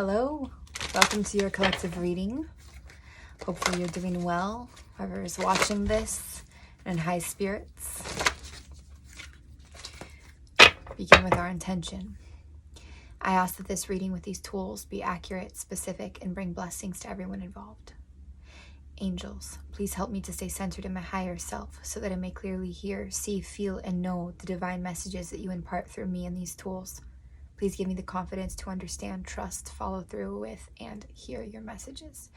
Hello, welcome to your collective reading. Hopefully you're doing well, whoever is watching this, and in high spirits. Begin with our intention. I ask that this reading with these tools be accurate, specific, and bring blessings to everyone involved. Angels, please help me to stay centered in my higher self so that I may clearly hear, see, feel, and know the divine messages that you impart through me and these tools. Please give me the confidence to understand, trust, follow through with, and hear your messages.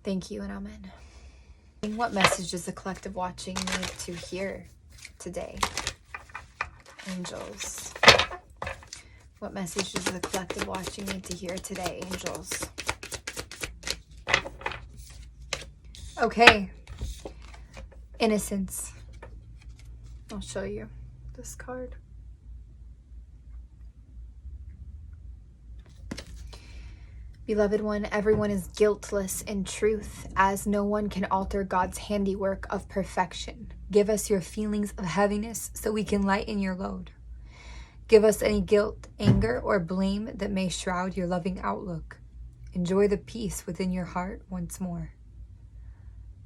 Thank you and amen. What message does the collective watching need to hear today? Angels. What message does the collective watching need to hear today, angels? Okay. Innocence. I'll show you this card. Beloved one, everyone is guiltless in truth, as no one can alter God's handiwork of perfection. Give us your feelings of heaviness so we can lighten your load. Give us any guilt, anger, or blame that may shroud your loving outlook. Enjoy the peace within your heart once more.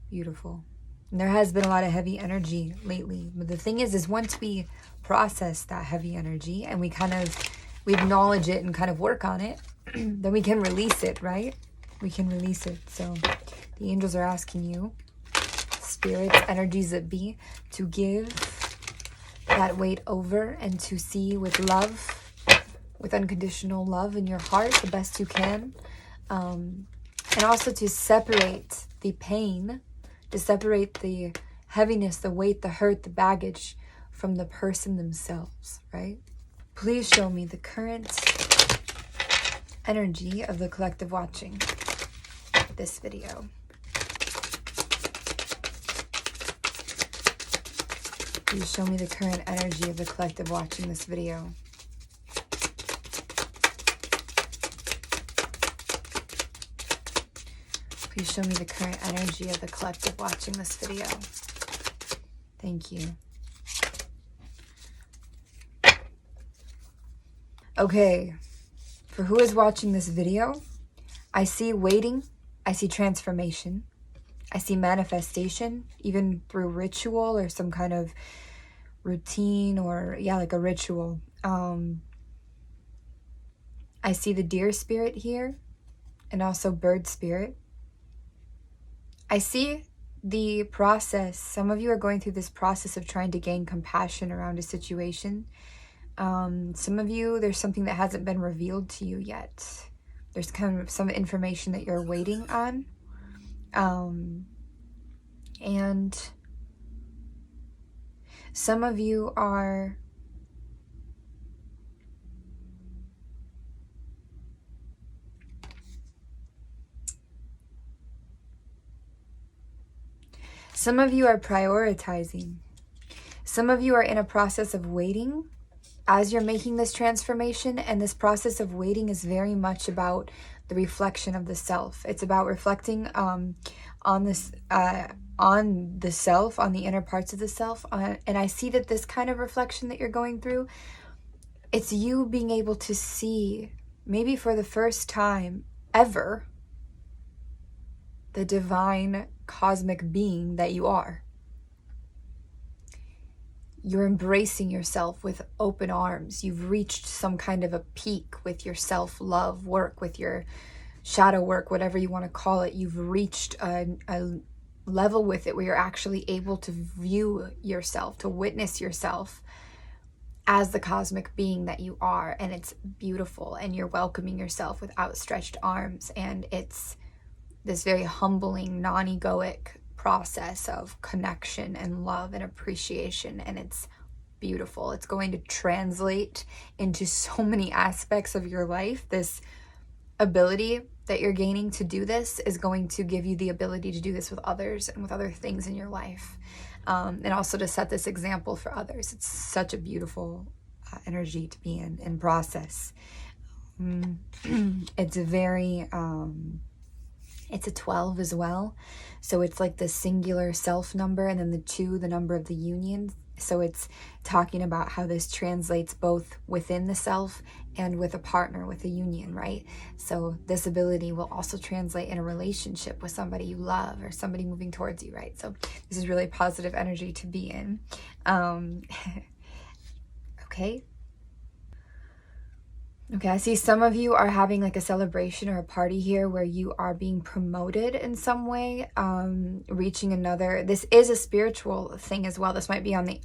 Beautiful. And there has been a lot of heavy energy lately. But the thing is once we process that heavy energy and we acknowledge it and kind of work on it, then we can release it, right? We can release it. So the angels are asking you, spirits, energies that be, to give that weight over and to see with love, with unconditional love in your heart the best you can. And also to separate the pain, to separate the heaviness, the weight, the hurt, the baggage from the person themselves, right? Please show me the current energy of the collective watching this video. Please show me the current energy of the collective watching this video. Please show me the current energy of the collective watching this video. Thank you. Okay. For who is watching this video, I see waiting, I see transformation, I see manifestation, even through ritual or some kind of routine or, like a ritual. I see the deer spirit here and also bird spirit. I see the process. Some of you are going through this process of trying to gain compassion around a situation. Some of you, there's something that hasn't been revealed to you yet. There's kind of some information that you're waiting on. And some of you are prioritizing. Some of you are in a process of waiting as you're making this transformation, and this process of waiting is very much about the reflection of the self. It's about reflecting on this, on the self, on the inner parts of the self. And I see that this kind of reflection that you're going through, it's you being able to see, maybe for the first time ever, the divine cosmic being that you are. You're embracing yourself with open arms. You've reached some kind of a peak with your self-love work, with your shadow work, whatever you want to call it. You've reached a level with it where you're actually able to view yourself, to witness yourself as the cosmic being that you are. And it's beautiful. And you're welcoming yourself with outstretched arms. And it's this very humbling, non-egoic process of connection and love and appreciation, and it's beautiful. It's going to translate into so many aspects of your life. This ability that you're gaining to do this is going to give you the ability to do this with others and with other things in your life, and also to set this example for others. It's such a beautiful energy to be in process. It's very it's a 12 as well. So it's like the singular self number, and then the 2, the number of the union. So it's talking about how this translates both within the self and with a partner, with a union, right? So this ability will also translate in a relationship with somebody you love or somebody moving towards you, right? So this is really positive energy to be in. Okay. Okay, I see some of you are having like a celebration or a party here where you are being promoted in some way, reaching another. This is a spiritual thing as well. This might be on the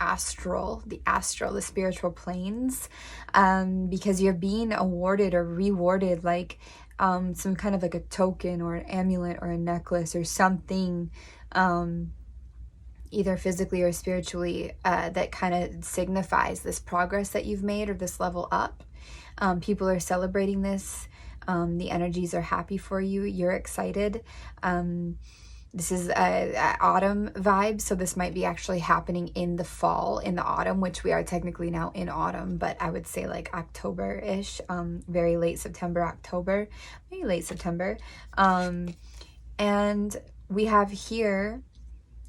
spiritual planes, because you're being awarded or rewarded like some kind of like a token or an amulet or a necklace or something, either physically or spiritually, that kind of signifies this progress that you've made or this level up. People are celebrating this. The energies are happy for you. You're excited. This is a autumn vibe, so this might be actually happening in the fall, in the autumn, which we are technically now in autumn, but I would say like October-ish, very late September, October, maybe late September. And we have here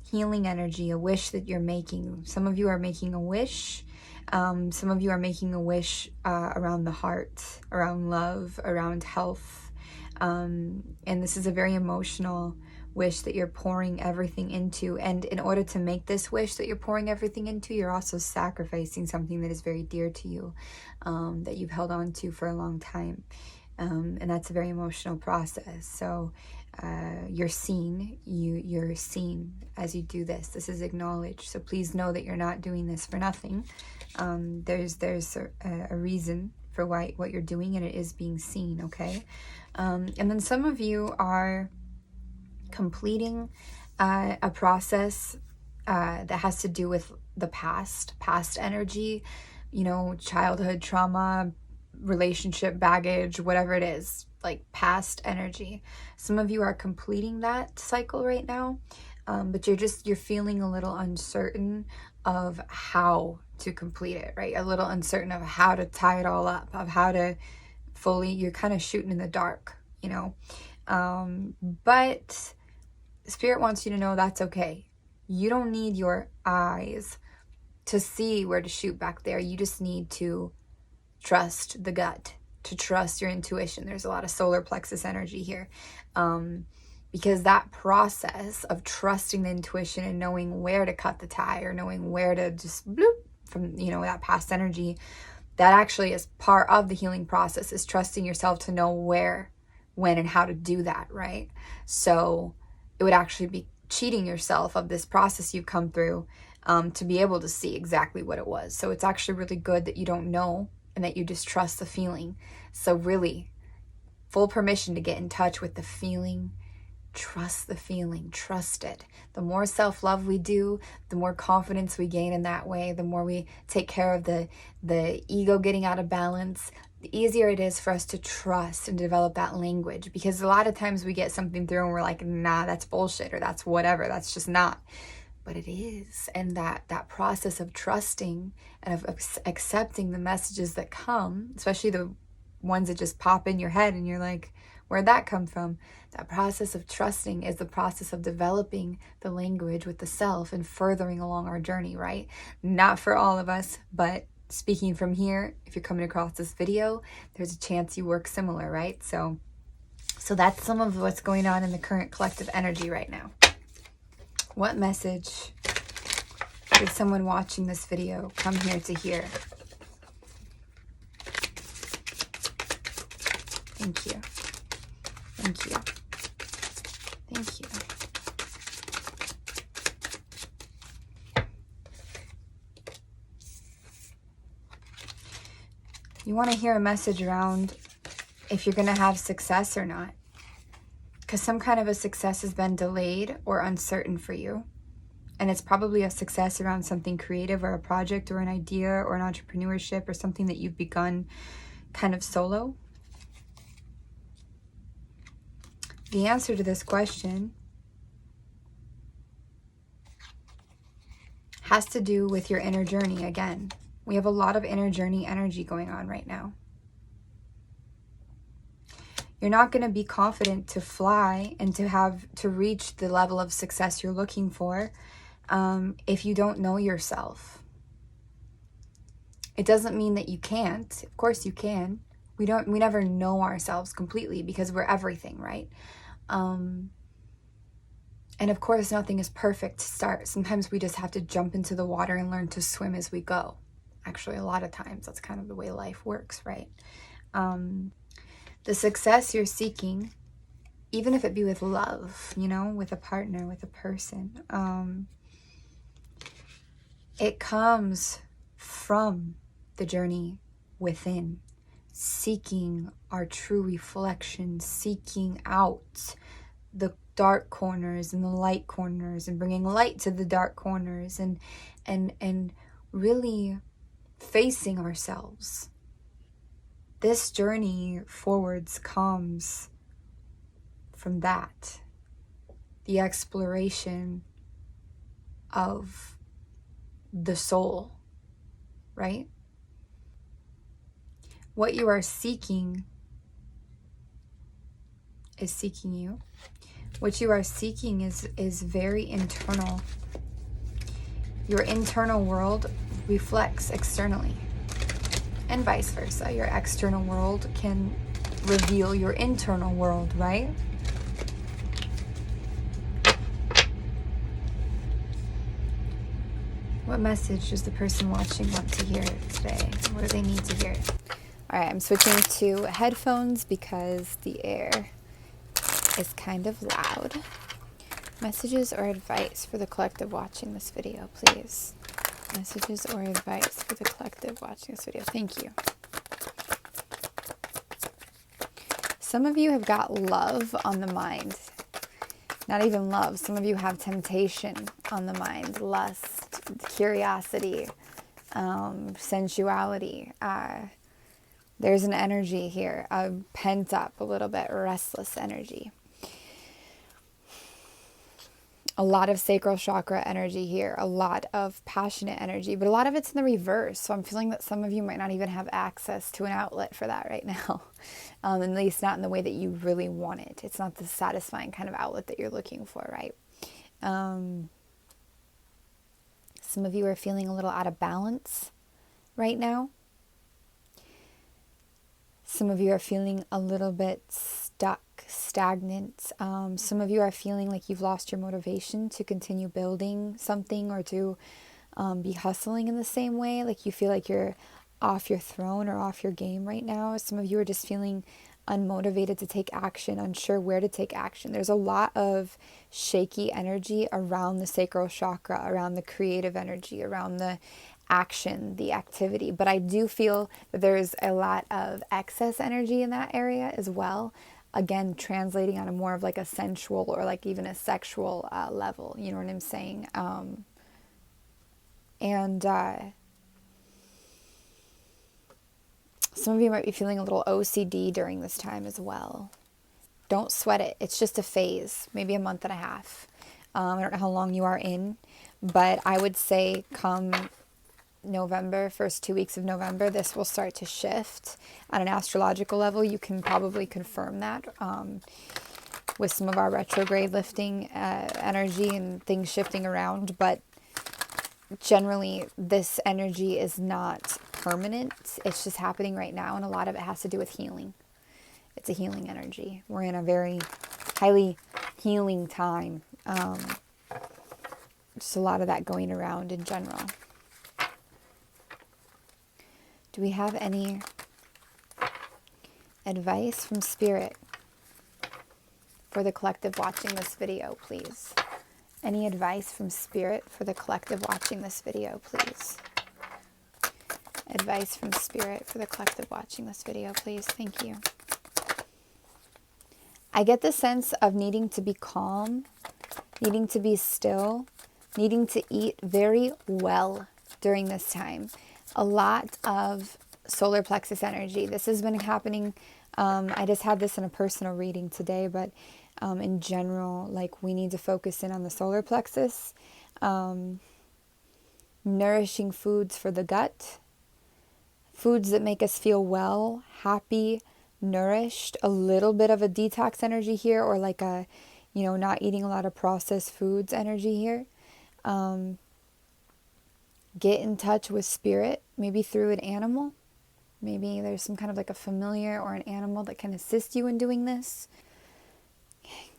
healing energy, a wish that you're making. Some of you are making a wish. Some of you are making a wish around the heart, around love, around health. And this is a very emotional wish that you're pouring everything into. And in order to make this wish that you're pouring everything into, you're also sacrificing something that is very dear to you, that you've held on to for a long time. And that's a very emotional process. So you're seen, you're seen as you do this. This is acknowledged. So please know that you're not doing this for nothing. There's a reason for what you're doing, and it is being seen, okay? And then some of you are completing a process that has to do with the past energy, you know, childhood trauma, relationship baggage, whatever it is, like past energy. Some of you are completing that cycle right now, but you're feeling a little uncertain of how to complete it, right? A little uncertain of how to tie it all up, of how to fully, you're kind of shooting in the dark, you know? But Spirit wants you to know that's okay. You don't need your eyes to see where to shoot back there. You just need to trust the gut, to trust your intuition. There's a lot of solar plexus energy here, because that process of trusting the intuition and knowing where to cut the tie or knowing where to just bloop from, you know, that past energy, that actually is part of the healing process, is trusting yourself to know where, when, and how to do that, right? So it would actually be cheating yourself of this process you've come through, to be able to see exactly what it was. So it's actually really good that you don't know and that you just trust the feeling. So really, full permission to get in touch with the feeling. Trust the feeling, trust it. The more self-love we do, the more confidence we gain in that way, the more we take care of the ego getting out of balance, the easier it is for us to trust and develop that language. Because a lot of times we get something through and we're like, nah, that's bullshit, or that's whatever, that's just not. But it is. And that process of trusting and of accepting the messages that come, especially the ones that just pop in your head and you're like, where'd that come from? That process of trusting is the process of developing the language with the self and furthering along our journey, right? Not for all of us, but speaking from here, if you're coming across this video, there's a chance you work similar, right? So that's some of what's going on in the current collective energy right now. What message did someone watching this video come here to hear? Thank you. Thank you. Thank you. You want to hear a message around if you're going to have success or not. Because some kind of a success has been delayed or uncertain for you. And it's probably a success around something creative or a project or an idea or an entrepreneurship or something that you've begun kind of solo. The answer to this question has to do with your inner journey again. We have a lot of inner journey energy going on right now. You're not going to be confident to fly and to reach the level of success you're looking for if you don't know yourself. It doesn't mean that you can't. Of course you can. We never know ourselves completely because we're everything, right? And of course, nothing is perfect to start. Sometimes we just have to jump into the water and learn to swim as we go. Actually, a lot of times that's kind of the way life works, right? The success you're seeking, even if it be with love, you know, with a partner, with a person, it comes from the journey within, seeking our true reflection, seeking out the dark corners and the light corners, and bringing light to the dark corners, and really facing ourselves. This journey forwards comes from that, the exploration of the soul, right? What you are seeking is seeking you. What you are seeking is very internal. Your internal world reflects externally, and vice versa. Your external world can reveal your internal world, right? What message does the person watching want to hear today? What do they need to hear? All right, I'm switching to headphones because the air is kind of loud. Messages or advice for the collective watching this video, please. Messages or advice for the collective watching this video. Thank you. Some of you have got love on the mind. Not even love. Some of you have temptation on the mind. Lust, curiosity, sensuality. There's an energy here, a pent up, a little bit restless energy. A lot of sacral chakra energy here, a lot of passionate energy, but a lot of it's in the reverse. So I'm feeling that some of you might not even have access to an outlet for that right now. At least not in the way that you really want it. It's not the satisfying kind of outlet that you're looking for, right? Some of you are feeling a little out of balance right now. Some of you are feeling a little bit stuck, stagnant. Some of you are feeling like you've lost your motivation to continue building something or to be hustling in the same way. Like you feel like you're off your throne or off your game right now. Some of you are just feeling unmotivated to take action, unsure where to take action. There's a lot of shaky energy around the sacral chakra, around the creative energy, around the action, the activity. But I do feel that there's a lot of excess energy in that area as well. Again, translating on a more of like a sensual or like even a sexual level. You know what I'm saying? Some of you might be feeling a little OCD during this time as well. Don't sweat it. It's just a phase, maybe a month and a half. I don't know how long you are in, but I would say come November, first 2 weeks of November, this will start to shift. On an astrological level, you can probably confirm that with some of our retrograde lifting energy and things shifting around. But generally, this energy is not permanent. It's just happening right now, and a lot of it has to do with healing. It's a healing energy. We're in a very highly healing time. Just a lot of that going around in general. Do we have any advice from Spirit for the collective watching this video, please? Any advice from Spirit for the collective watching this video, please? Advice from Spirit for the collective watching this video, please. Thank you. I get the sense of needing to be calm, needing to be still, needing to eat very well during this time. A lot of solar plexus energy. This has been happening. I just had this in a personal reading today, but in general, like we need to focus in on the solar plexus. Nourishing foods for the gut. Foods that make us feel well, happy, nourished. A little bit of a detox energy here, or like a, not eating a lot of processed foods energy here. get in touch with spirit, maybe through an animal. Maybe there's some kind of like a familiar or an animal that can assist you in doing this.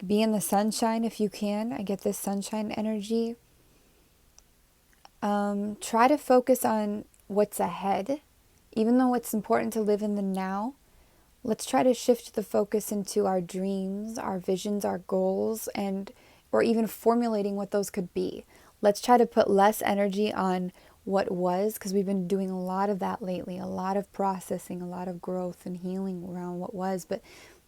Be in the sunshine if you can. I get this sunshine energy. Try to focus on what's ahead. Even though it's important to live in the now, let's try to shift the focus into our dreams, our visions, our goals, or even formulating what those could be. Let's try to put less energy on what was, because we've been doing a lot of that lately, a lot of processing, a lot of growth and healing around what was. But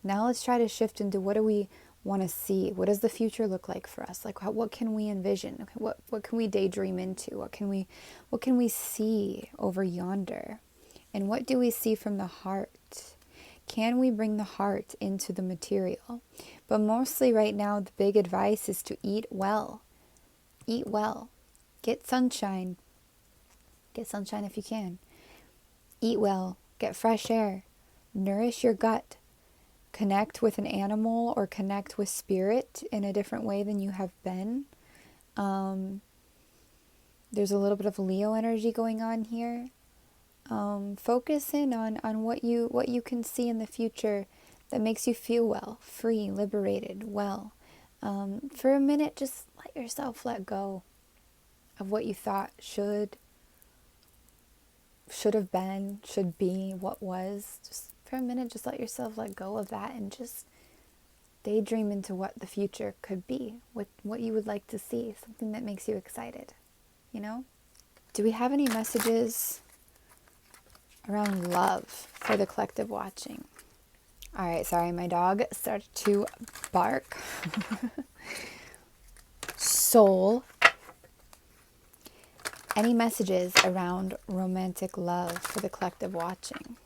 now let's try to shift into what do we want to see? What does the future look like for us? Like what can we envision? Okay, what can we daydream into? What can we see over yonder? And what do we see from the heart? Can we bring the heart into the material? But mostly right now, the big advice is to eat well. Eat well. Get sunshine. Get sunshine if you can. Eat well. Get fresh air. Nourish your gut. Connect with an animal or connect with spirit in a different way than you have been. There's a little bit of Leo energy going on here. Focus in on what you can see in the future that makes you feel well, free, liberated, well. For a minute, just let yourself let go of what you thought should have been, should be, what was. Just for a minute, just let yourself let go of that and just daydream into what the future could be, what you would like to see, something that makes you excited, you know? Do we have any messages around love for the collective watching? All right, sorry, my dog started to bark. Soul. Any messages around romantic love for the collective watching?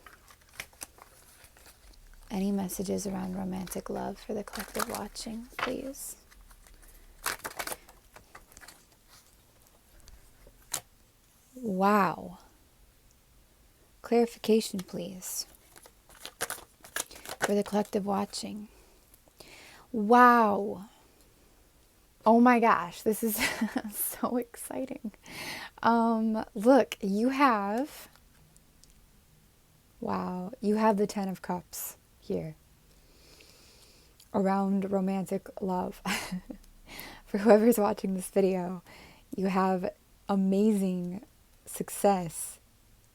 Any messages around romantic love for the collective watching, please? Wow. Clarification, please, for the collective watching. Wow. Oh my gosh, this is so exciting. Look, you have the 10 of Cups here around romantic love. For whoever's watching this video, you have amazing success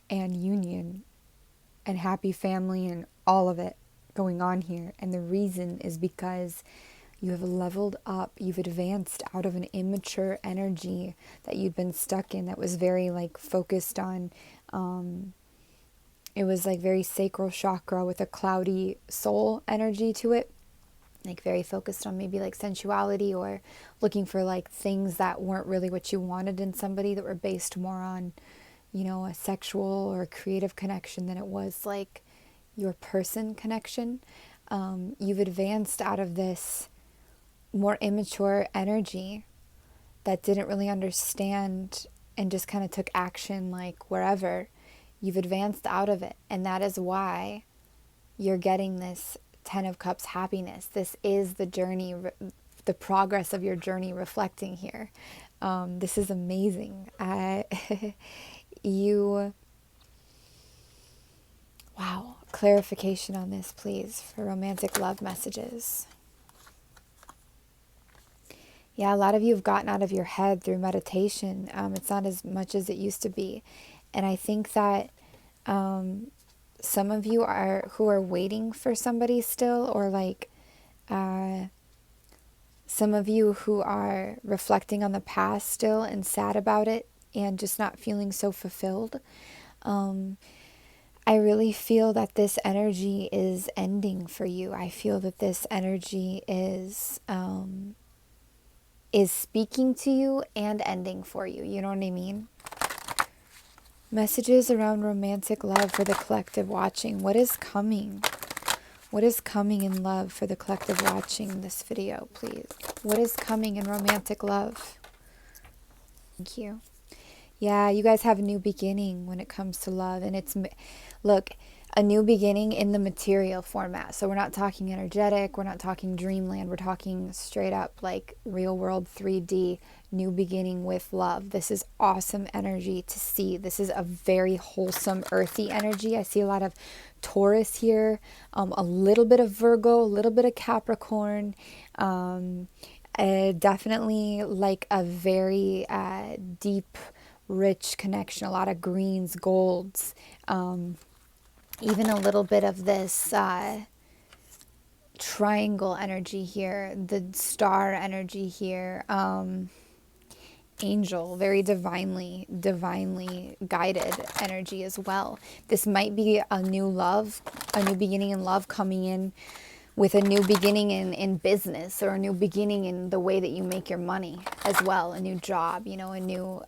and union and happy family and all of it going on here. And the reason is because you have leveled up, you've advanced out of an immature energy that you'd been stuck in that was very like focused on, it was like very sacral chakra with a cloudy soul energy to it. Like very focused on maybe like sensuality or looking for like things that weren't really what you wanted in somebody, that were based more on, you know, a sexual or a creative connection than it was like your person connection. You've advanced out of this more immature energy that didn't really understand and just kind of took action like wherever. You've advanced out of it, and that is why you're getting this 10 of Cups happiness. This is the journey, the progress of your journey reflecting here. This is amazing. Wow, clarification on this, please, for romantic love messages. Yeah, a lot of you have gotten out of your head through meditation. It's not as much as it used to be. And I think that some of you who are waiting for somebody still, or like some of you who are reflecting on the past still and sad about it and just not feeling so fulfilled. I really feel that this energy is ending for you. I feel that this energy is speaking to you and ending for you. You know what I mean? Messages around romantic love for the collective watching. What is coming? What is coming in love for the collective watching this video, please? What is coming in romantic love? Thank you. Yeah, you guys have a new beginning when it comes to love. And look, a new beginning in the material format. So we're not talking energetic, we're not talking dreamland, we're talking straight up like real world 3D, new beginning with love. This is awesome energy to see. This is a very wholesome, earthy energy. I see a lot of Taurus here, a little bit of Virgo, a little bit of Capricorn, definitely like a very deep, rich connection, a lot of greens, golds, even a little bit of this triangle energy here, the star energy here, angel, very divinely guided energy as well. This might be a new love, a new beginning in love coming in with a new beginning in business, or a new beginning in the way that you make your money as well, a new job, you know, a new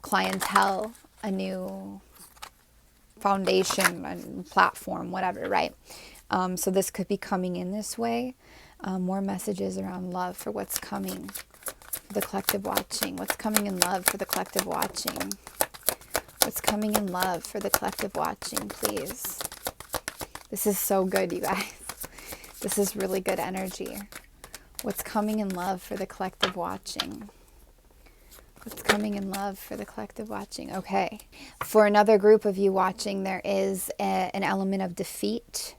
clientele, a new foundation and platform, whatever, right? So this could be coming in this way. More messages around love for what's coming for the collective watching. What's coming in love for the collective watching? What's coming in love for the collective watching, please? This is so good, you guys. This is really good energy. What's coming in love for the collective watching? What's coming in love for the collective watching? Okay. For another group of you watching, there is an element of defeat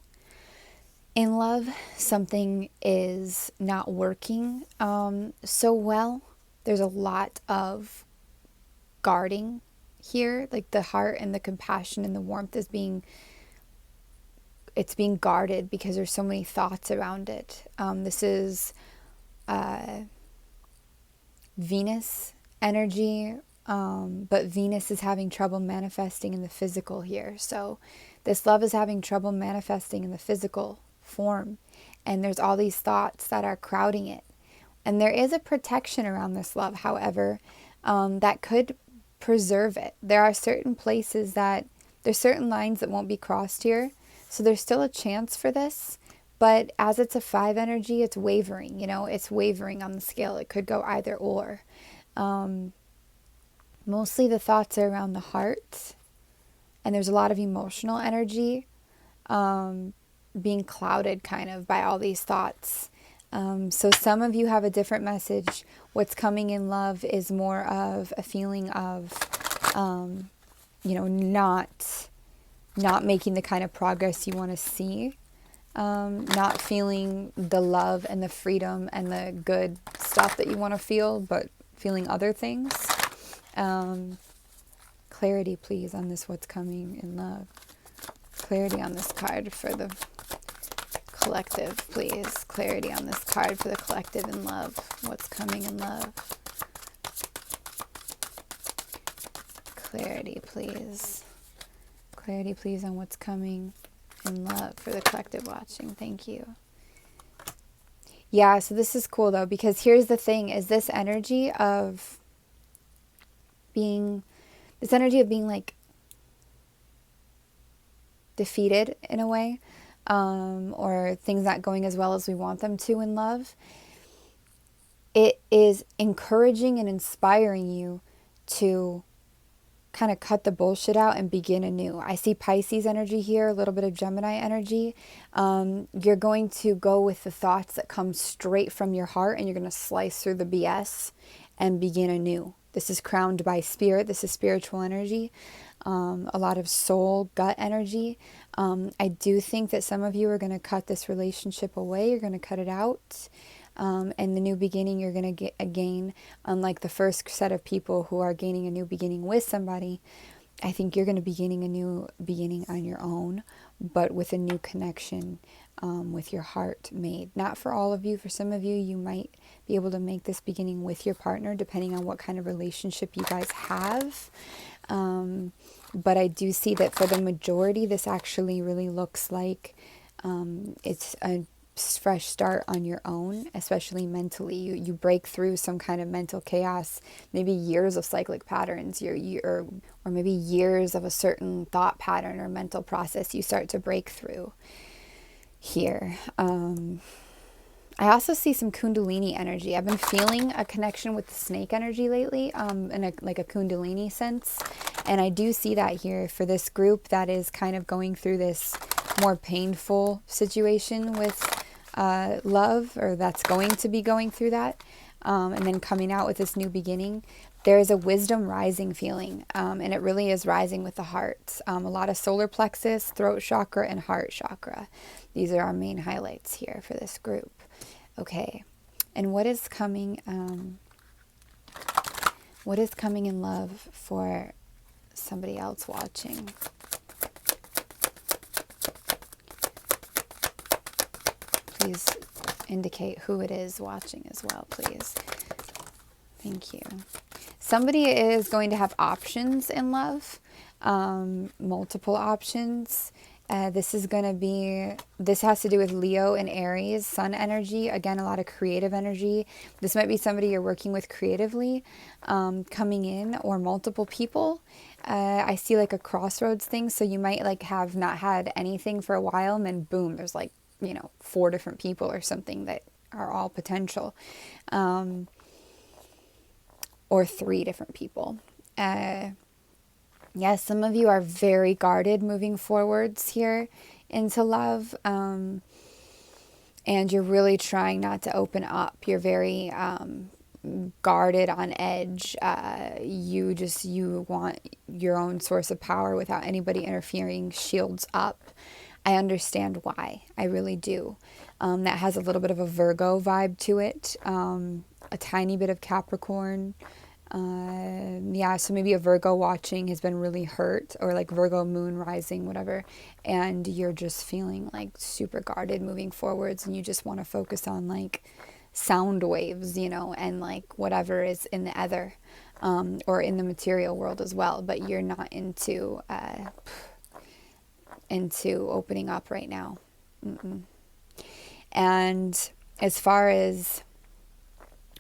in love. Something is not working so well. There's a lot of guarding here. Like the heart and the compassion and the warmth is being guarded because there's so many thoughts around it. This is Venus energy, but Venus is having trouble manifesting in the physical here. So this love is having trouble manifesting in the physical form, and there's all these thoughts that are crowding it. And there is a protection around this love, however, that could preserve it. There are certain places there's certain lines that won't be crossed here, so there's still a chance for this. But as it's a 5 energy, it's wavering, you know, it's wavering on the scale. It could go either or. Mostly the thoughts are around the heart, and there's a lot of emotional energy being clouded kind of by all these thoughts. So some of you have a different message. What's coming in love is more of a feeling of, not making the kind of progress you want to see. Not feeling the love and the freedom and the good stuff that you want to feel, but feeling other things. Clarity, please, on this what's coming in love. Clarity on this card for the collective, please. Clarity on this card for the collective in love. What's coming in love. Clarity, please. Clarity, please, on what's coming in love for the collective watching. Thank you. Yeah, so this is cool though, because here's the thing, is this energy of being like defeated in a way, or things not going as well as we want them to in love. It is encouraging and inspiring you to kind of cut the bullshit out and begin anew. I see Pisces energy here, a little bit of Gemini energy. You're going to go with the thoughts that come straight from your heart, and you're going to slice through the BS and begin anew. This is crowned by spirit. This is spiritual energy. A lot of soul, gut energy. I do think that some of you are going to cut this relationship away. You're going to cut it out. And the new beginning you're going to gain, unlike the first set of people who are gaining a new beginning with somebody, I think you're going to be gaining a new beginning on your own, but with a new connection with your heart made. Not for all of you. For some of you, you might be able to make this beginning with your partner, depending on what kind of relationship you guys have. But I do see that for the majority, this actually really looks like it's a fresh start on your own, especially mentally. You break through some kind of mental chaos, maybe years of cyclic patterns, or maybe years of a certain thought pattern or mental process you start to break through here. I also see some Kundalini energy. I've been feeling a connection with the snake energy lately, in a Kundalini sense. And I do see that here for this group that is kind of going through this more painful situation with love, or that's going to be going through that, and then coming out with this new beginning. There is a wisdom rising feeling, and it really is rising with the heart. A lot of solar plexus, throat chakra, and heart chakra. These are our main highlights here for this group. Okay, and what is coming in love for somebody else watching? Please indicate who it is watching as well, please. Thank you. Somebody is going to have options in love, multiple options. This has to do with Leo and Aries, sun energy. Again, a lot of creative energy. This might be somebody you're working with creatively, coming in, or multiple people. I see like a crossroads thing. So you might like have not had anything for a while, and then boom, there's like, 4 different people or something that are all potential. Or 3 different people. Yes, some of you are very guarded moving forwards here into love. And you're really trying not to open up. You're very guarded, on edge. You want your own source of power without anybody interfering, shields up. I understand why. I really do. That has a little bit of a Virgo vibe to it. A tiny bit of Capricorn. So maybe a Virgo watching has been really hurt, or like Virgo moon rising, whatever, and you're just feeling like super guarded moving forwards, and you just want to focus on like sound waves, and like whatever is in the ether, or in the material world as well, but you're not into opening up right now. And as far as,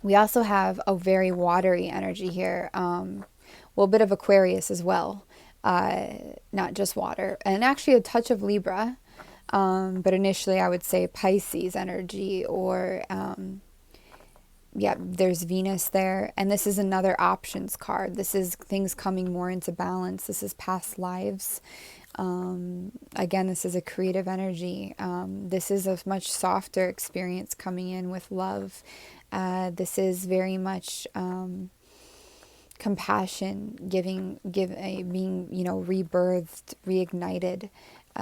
we also have a very watery energy here. A bit of Aquarius as well. Not just water. And actually a touch of Libra. But initially I would say Pisces energy, or, there's Venus there. And this is another options card. This is things coming more into balance. This is past lives. Again, this is a creative energy. This is a much softer experience coming in with love. This is very much compassion, being rebirthed, reignited,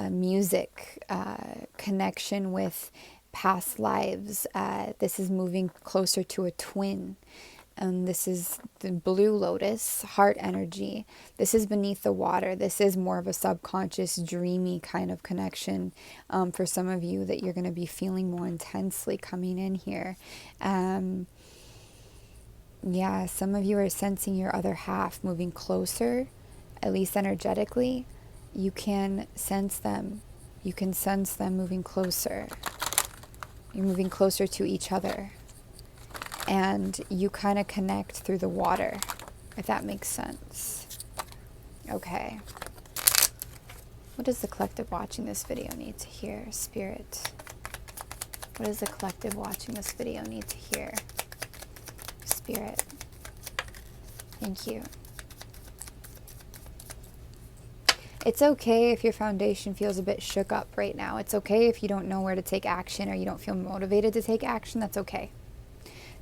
music, connection with past lives. This is moving closer to a twin. And this is the blue lotus, heart energy. This is beneath the water. This is more of a subconscious, dreamy kind of connection for some of you that you're going to be feeling more intensely coming in here. Some of you are sensing your other half moving closer, at least energetically. You can sense them. You can sense them moving closer. You're moving closer to each other. And you kind of connect through the water, if that makes sense. Okay. What does the collective watching this video need to hear, Spirit? What does the collective watching this video need to hear, Spirit? Thank you. It's okay if your foundation feels a bit shook up right now. It's okay if you don't know where to take action, or you don't feel motivated to take action. That's okay.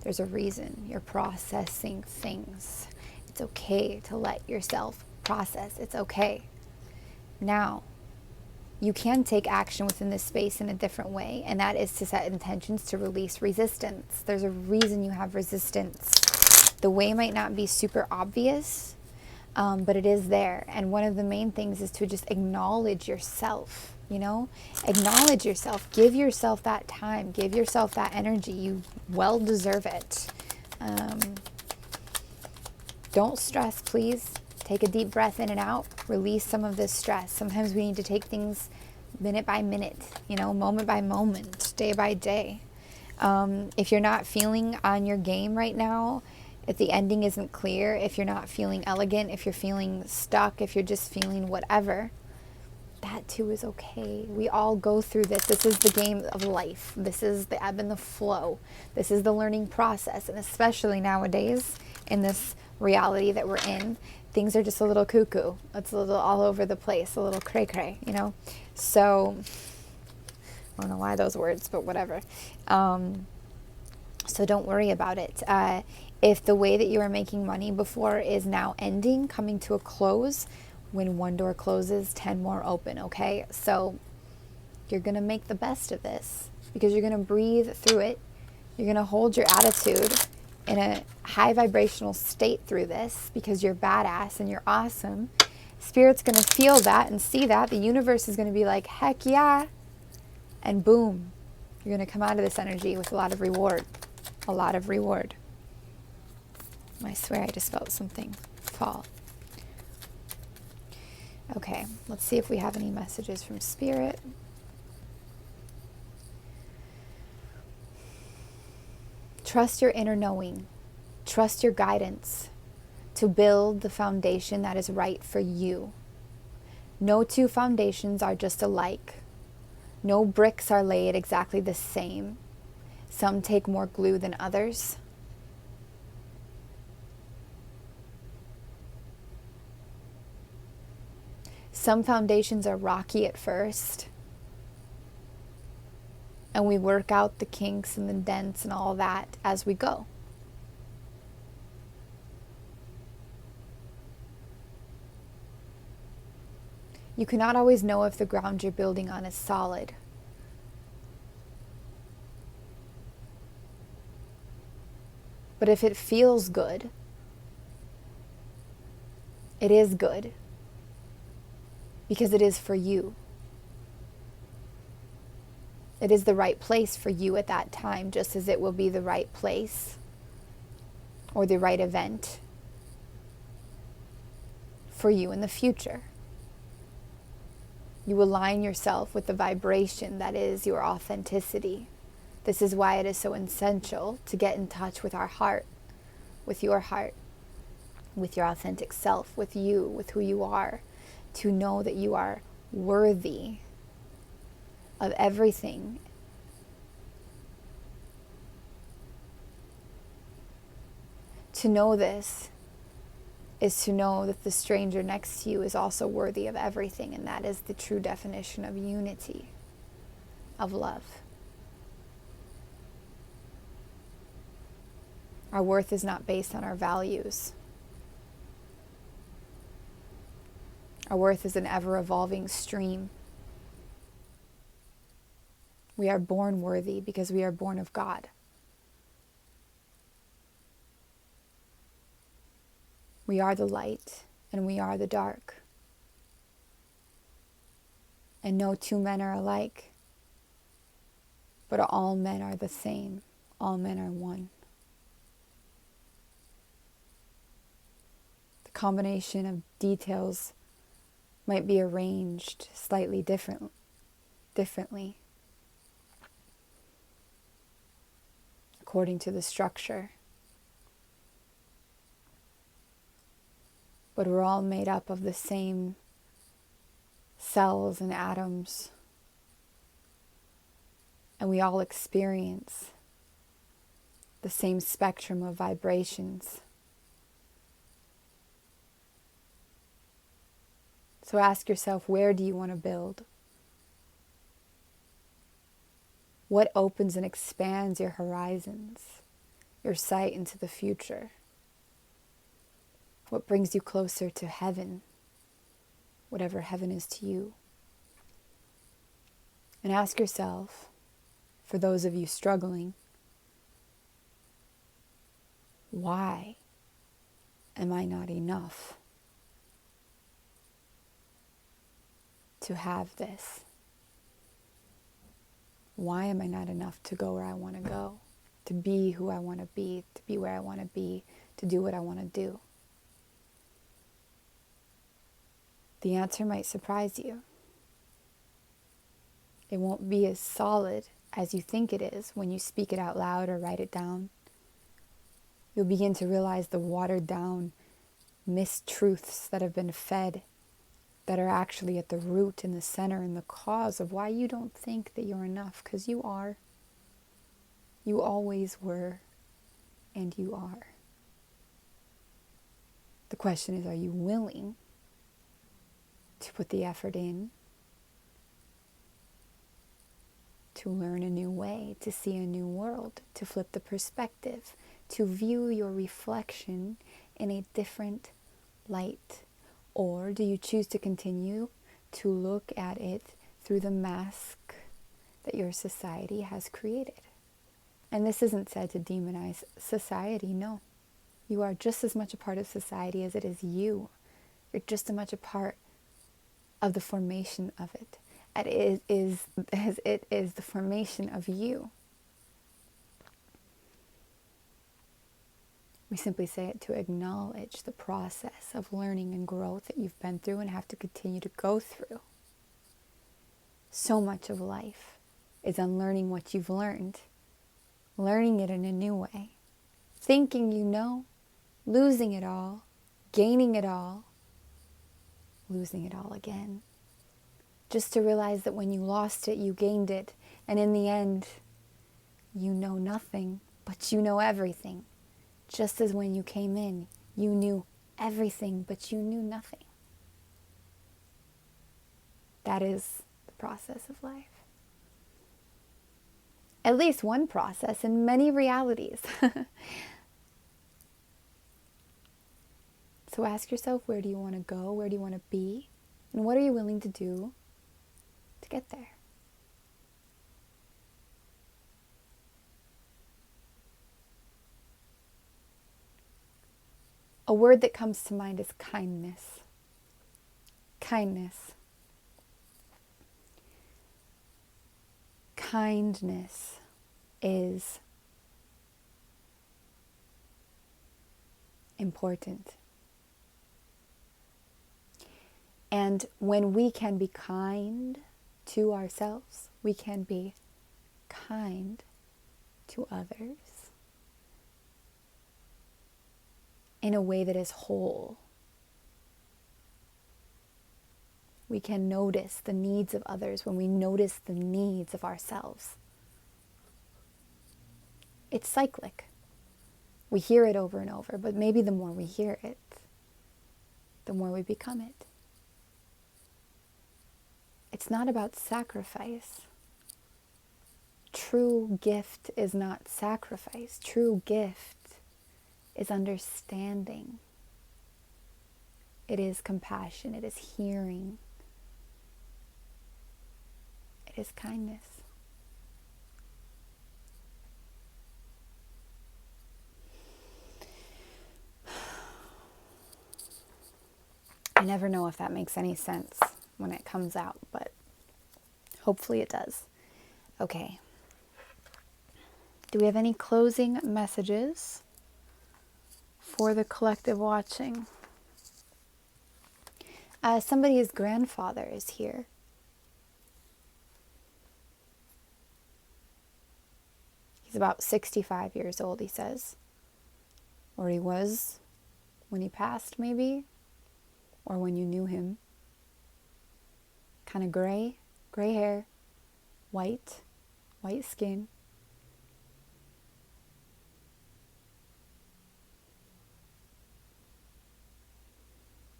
There's a reason. You're processing things. It's okay to let yourself process. It's okay. Now, you can take action within this space in a different way, and that is to set intentions to release resistance. There's a reason you have resistance. The way might not be super obvious, but it is there. And one of the main things is to just acknowledge yourself. Acknowledge yourself. Give yourself that time. Give yourself that energy. You well deserve it. Don't stress, please. Take a deep breath in and out. Release some of this stress. Sometimes we need to take things minute by minute, moment by moment, day by day. If you're not feeling on your game right now, if the ending isn't clear, if you're not feeling elegant, if you're feeling stuck, if you're just feeling whatever, that too is okay. We all go through this. This is the game of life. This is the ebb and the flow. This is the learning process. And especially nowadays, in this reality that we're in, things are just a little cuckoo. It's a little all over the place, a little cray-cray, you know? So, I don't know why those words, but whatever. So don't worry about it. If the way that you were making money before is now ending, coming to a close, when one door closes, 10 more open, okay? So you're going to make the best of this because you're going to breathe through it. You're going to hold your attitude in a high vibrational state through this because you're badass and you're awesome. Spirit's going to feel that and see that. The universe is going to be like, heck yeah. And boom, you're going to come out of this energy with a lot of reward. A lot of reward. I swear I just felt something fall. Okay, let's see if we have any messages from Spirit. Trust your inner knowing. Trust your guidance to build the foundation that is right for you. No two foundations are just alike. No bricks are laid exactly the same. Some take more glue than others. Some foundations are rocky at first, and we work out the kinks and the dents and all that as we go. You cannot always know if the ground you're building on is solid. But if it feels good, it is good. Because it is for you. It is the right place for you at that time, just as it will be the right place or the right event for you in the future. You align yourself with the vibration that is your authenticity. This is why it is so essential to get in touch with our heart, with your authentic self, with you, with who you are. To know that you are worthy of everything. To know this is to know that the stranger next to you is also worthy of everything, and that is the true definition of unity, of love. Our worth is not based on our values. Our worth is an ever-evolving stream. We are born worthy because we are born of God. We are the light and we are the dark. And no two men are alike, but all men are the same. All men are one. The combination of details might be arranged slightly differently according to the structure. But we're all made up of the same cells and atoms. And we all experience the same spectrum of vibrations. So ask yourself, where do you want to build? What opens and expands your horizons, your sight into the future? What brings you closer to heaven, whatever heaven is to you? And ask yourself, for those of you struggling, why am I not enough to have this? Why am I not enough to go where I want to go, to be who I want to be where I want to be, to do what I want to do? The answer might surprise you. It won't be as solid as you think it is when you speak it out loud or write it down. You'll begin to realize the watered down mistruths that have been fed, that are actually at the root and the center and the cause of why you don't think that you're enough, because you are. You always were, and you are. The question is, are you willing to put the effort in to learn a new way, to see a new world, to flip the perspective, to view your reflection in a different light? Or do you choose to continue to look at it through the mask that your society has created? And this isn't said to demonize society, no. You are just as much a part of society as it is you. You're just as much a part of the formation of it as it is the formation of you. We simply say it to acknowledge the process of learning and growth that you've been through and have to continue to go through. So much of life is unlearning what you've learned, learning it in a new way, thinking you know, losing it all, gaining it all, losing it all again. Just to realize that when you lost it, you gained it. And in the end, you know nothing, but you know everything. Just as when you came in, you knew everything, but you knew nothing. That is the process of life. At least one process in many realities. So ask yourself, where do you want to go? Where do you want to be? And what are you willing to do to get there? A word that comes to mind is kindness. Kindness. Kindness is important. And when we can be kind to ourselves, we can be kind to others in a way that is whole. We can notice the needs of others when we notice the needs of ourselves. It's cyclic. We hear it over and over, but maybe the more we hear it, the more we become it. It's not about sacrifice. True gift is not sacrifice. True gift is understanding. It is compassion. It is hearing. It is kindness. I never know if that makes any sense when it comes out, but hopefully it does. Okay. Do we have any closing messages for the collective watching? Somebody's grandfather is here. He's about 65 years old, he says. Or he was when he passed, maybe. Or when you knew him. Kind of gray hair, white skin.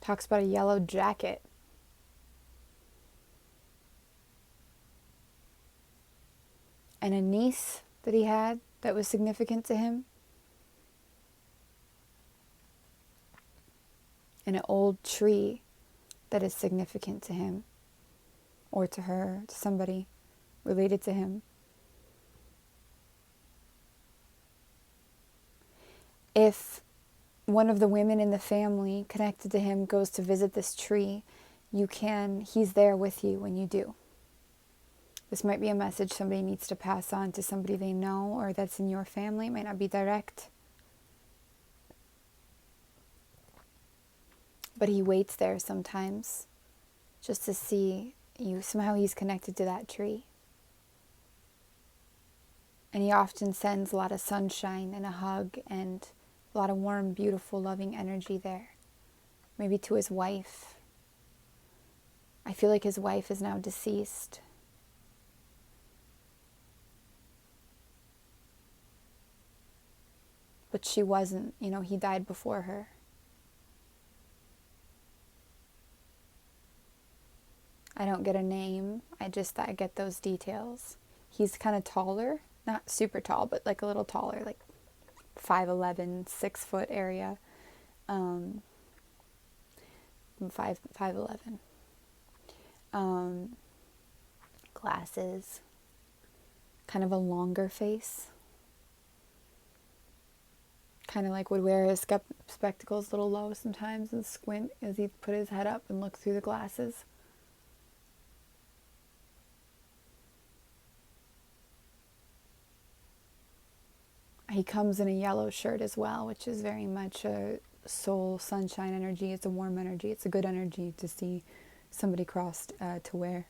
Talks about a yellow jacket. And a niece that he had that was significant to him. And an old tree that is significant to him. Or to her, to somebody related to him. If one of the women in the family connected to him goes to visit this tree, he's there with you when you do. This might be a message somebody needs to pass on to somebody they know or that's in your family. It might not be direct. But he waits there sometimes just to see you. Somehow he's connected to that tree. And he often sends a lot of sunshine and a hug and a lot of warm, beautiful, loving energy there. Maybe to his wife. I feel like his wife is now deceased. But she wasn't, he died before her. I don't get a name. I get those details. He's kind of taller, not super tall, but like a little taller, like 5'11", 6 foot area. 5'11". Glasses, kind of a longer face. Kind of like would wear his spectacles a little low sometimes and squint as he put his head up and look through the glasses. He comes in a yellow shirt as well, which is very much a soul sunshine energy. It's a warm energy. It's a good energy to see somebody crossed to wear.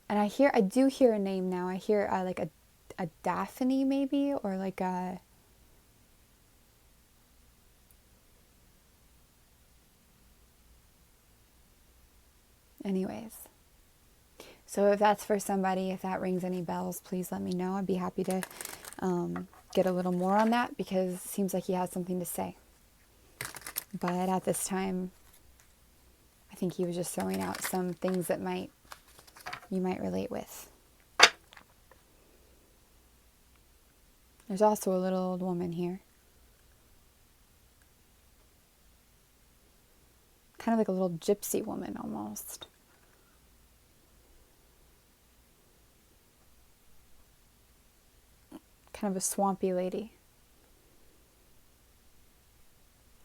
And I do hear a name now. I hear like a Daphne maybe, or like a... Anyways. So if that's for somebody, if that rings any bells, please let me know. I'd be happy to get a little more on that, because it seems like he has something to say. But at this time, I think he was just throwing out some things that you might relate with. There's also a little old woman here. Kind of like a little gypsy woman almost. Kind of a swampy lady.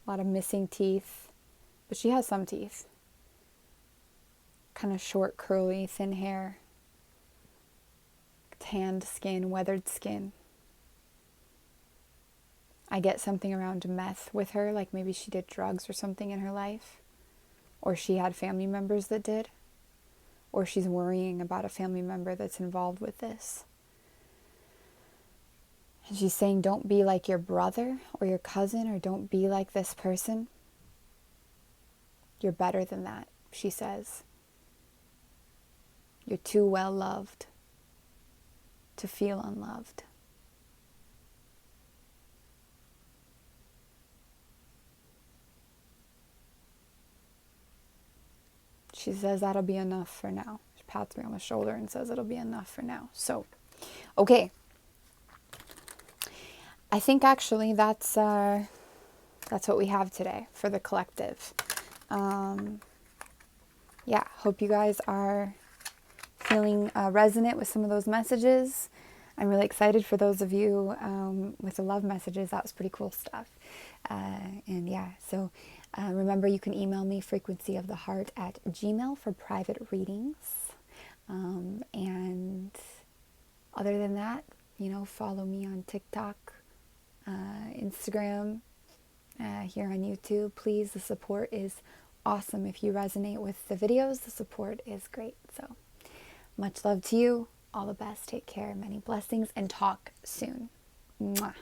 A lot of missing teeth, but she has some teeth. Kind of short, curly, thin hair. Tanned skin, weathered skin. I get something around meth with her, like maybe she did drugs or something in her life. Or she had family members that did. Or she's worrying about a family member that's involved with this. And she's saying, don't be like your brother or your cousin, or don't be like this person. You're better than that, she says. You're too well loved to feel unloved. She says, that'll be enough for now. She pats me on the shoulder and says, it'll be enough for now. So, okay. I think actually that's what we have today for the collective. Yeah, hope you guys are feeling resonant with some of those messages. I'm really excited for those of you with the love messages. That was pretty cool stuff. And yeah, so remember, you can email me FrequencyOfTheHeart@gmail.com for private readings. And other than that, follow me on TikTok, Instagram, here on YouTube. Please, the support is awesome. If you resonate with the videos, the support is great. So much love to you. All the best. Take care. Many blessings, and talk soon. Mwah.